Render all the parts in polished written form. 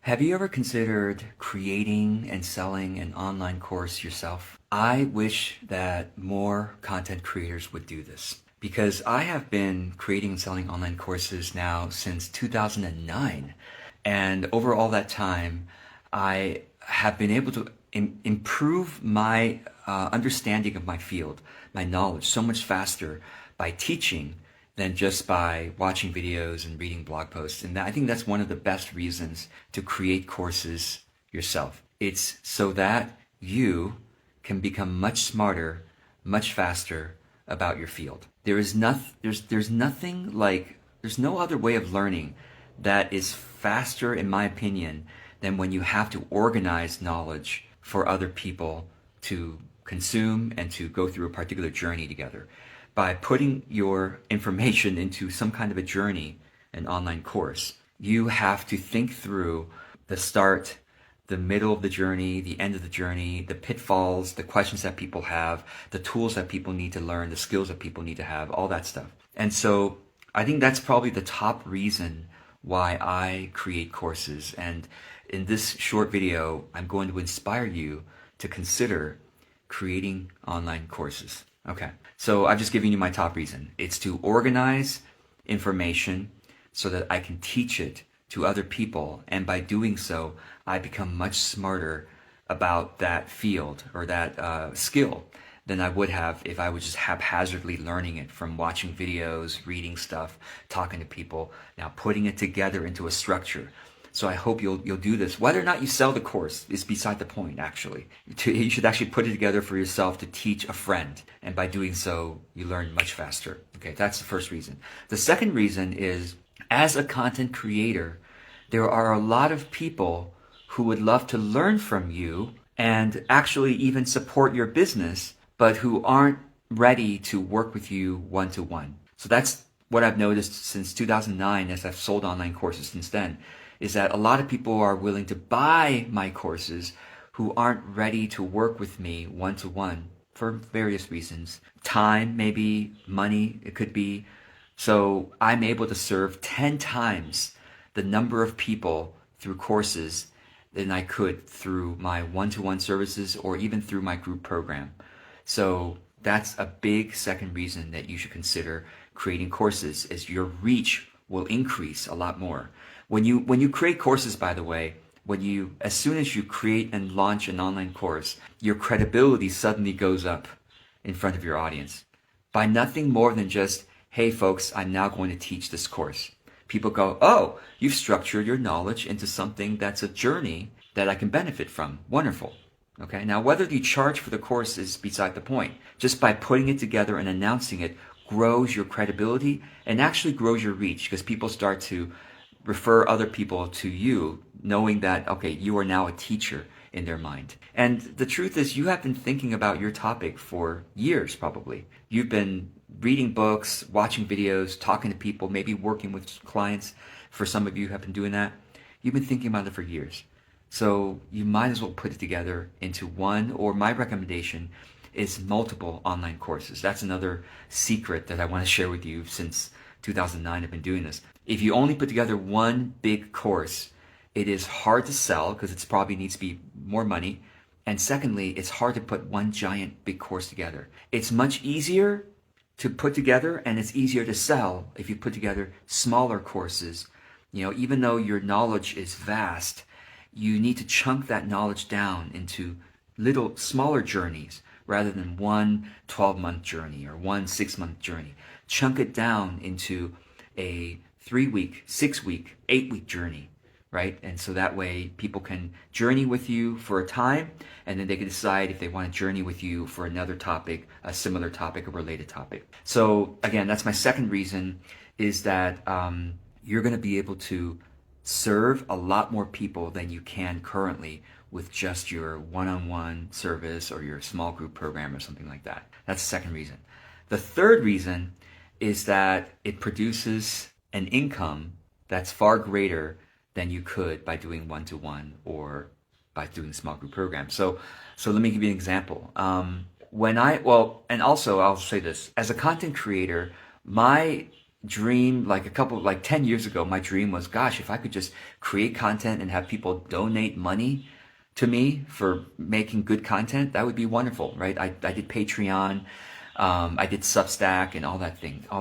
Have you ever considered creating and selling an online course yourself? I wish that more content creators would do this because I have been creating and selling online courses now since 2009. And over all that time, I have been able to improve my understanding of my field, my knowledge so much faster by teaching than just by watching videos and reading blog posts. And I think that's one of the best reasons to create courses yourself. It's so that you can become much smarter, much faster about your field. There's no other way of learning that is faster, in my opinion, than when you have to organize knowledge for other people to consume and to go through a particular journey together. By putting your information into some kind of a journey, an online course, you have to think through the start, the middle of the journey, the end of the journey, the pitfalls, the questions that people have, the tools that people need to learn, the skills that people need to have, all that stuff. And so I think that's probably the top reason why I create courses. And in this short video, I'm going to inspire you to consider creating online courses. Okay, so I've just given you my top reason. It's to organize information so that I can teach it to other people. And by doing so, I become much smarter about that field or that skill than I would have if I was just haphazardly learning it from watching videos, reading stuff, talking to people, now putting it together into a structure. So I hope you'll do this. Whether or not you sell the course is beside the point, actually. You should actually put it together for yourself to teach a friend. And by doing so, you learn much faster. Okay, that's the first reason. The second reason is, as a content creator, there are a lot of people who would love to learn from you and actually even support your business, but who aren't ready to work with you one-to-one. So that's what I've noticed since 2009 as I've sold online courses since then, is that a lot of people are willing to buy my courses who aren't ready to work with me one-to-one for various reasons. Time, maybe, money, it could be. So I'm able to serve 10 times the number of people through courses than I could through my one-to-one services or even through my group program. So that's a big second reason that you should consider creating courses, is your reach will increase a lot more. When you create courses, by the way, as soon as you create and launch an online course, your credibility suddenly goes up in front of your audience by nothing more than just, hey folks, I'm now going to teach this course. People go, oh, you've structured your knowledge into something that's a journey that I can benefit from. Wonderful. Okay, now whether you charge for the course is beside the point. Just by putting it together and announcing it grows your credibility and actually grows your reach, because people start to refer other people to you, knowing that, okay, you are now a teacher in their mind. And the truth is, you have been thinking about your topic for years, probably. You've been reading books, watching videos, talking to people, maybe working with clients. For some of you who have been doing that, you've been thinking about it for years. So you might as well put it together into one, or my recommendation is multiple online courses. That's another secret that I want to share with you. Since 2009, I've been doing this. If you only put together one big course, it is hard to sell because it probably needs to be more money. And secondly, it's hard to put one giant big course together. It's much easier to put together and it's easier to sell if you put together smaller courses. Even though your knowledge is vast, you need to chunk that knowledge down into little smaller journeys rather than one 12-month journey or one 6-month journey. Chunk it down into a 3-week, 6-week, 8-week journey, right? And so that way people can journey with you for a time, and then they can decide if they want to journey with you for another topic, a similar topic, a related topic. So again, that's my second reason, is that you're going to be able to serve a lot more people than you can currently with just your one-on-one service or your small group program or something like that. That's the second reason. The third reason is that it produces an income that's far greater than you could by doing one-to-one or by doing small group programs. So let me give you an example. And also I'll say this, as a content creator, my dream, like 10 years ago, my dream was, gosh, if I could just create content and have people donate money to me for making good content, that would be wonderful, right? I did Patreon, I did Substack and all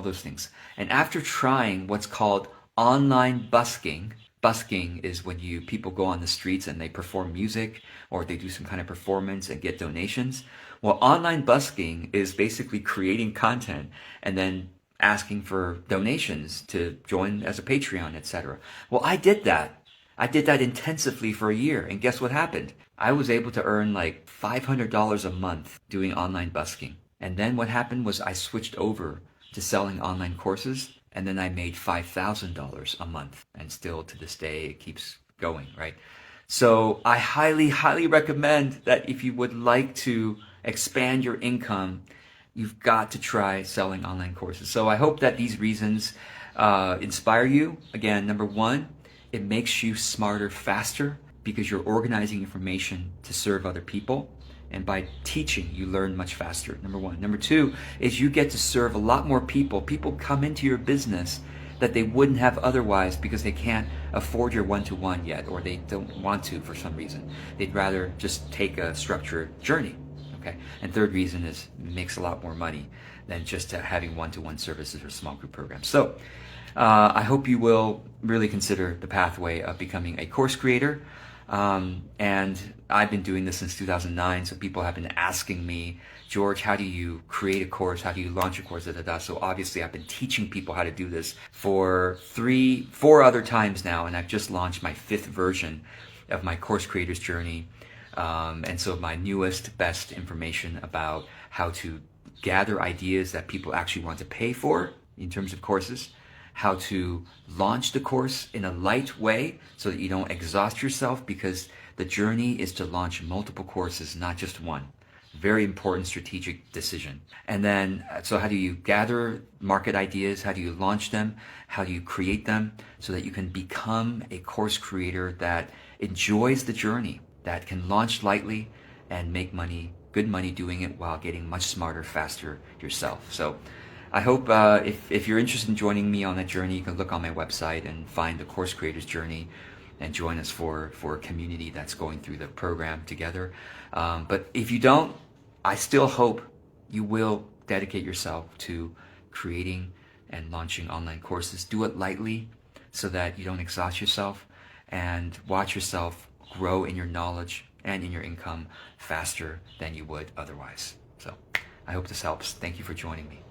those things. And after trying what's called online busking, busking is when people go on the streets and they perform music or they do some kind of performance and get donations. Well, online busking is basically creating content and then asking for donations to join as a Patreon, etc. Well, I did that. I did that intensively for a year, and guess what happened? I was able to earn like $500 a month doing online busking. And then what happened was I switched over to selling online courses, and then I made $5,000 a month. And still to this day, it keeps going, right? So I highly, highly recommend that if you would like to expand your income, you've got to try selling online courses. So I hope that these reasons inspire you. Again, number one, it makes you smarter faster because you're organizing information to serve other people. And by teaching, you learn much faster, number one. Number two is you get to serve a lot more people. People come into your business that they wouldn't have otherwise because they can't afford your one-to-one yet, or they don't want to for some reason. They'd rather just take a structured journey. Okay. And third reason is it makes a lot more money than just having one-to-one services or small group programs. So I hope you will really consider the pathway of becoming a course creator. And I've been doing this since 2009, so people have been asking me, George, how do you create a course? How do you launch a course? Da, da, da. So obviously I've been teaching people how to do this for 4 other times now, and I've just launched my 5th version of my course creator's journey. And so my newest, best information about how to gather ideas that people actually want to pay for in terms of courses, how to launch the course in a light way so that you don't exhaust yourself, because the journey is to launch multiple courses, not just one. Very important strategic decision. And then, so how do you gather market ideas? How do you launch them? How do you create them so that you can become a course creator that enjoys the journey, that can launch lightly and make money, good money doing it while getting much smarter, faster yourself. So I hope if you're interested in joining me on that journey, you can look on my website and find the Course Creators Journey and join us for a community that's going through the program together. But if you don't, I still hope you will dedicate yourself to creating and launching online courses. Do it lightly so that you don't exhaust yourself, and watch yourself grow in your knowledge and in your income faster than you would otherwise. So I hope this helps. Thank you for joining me.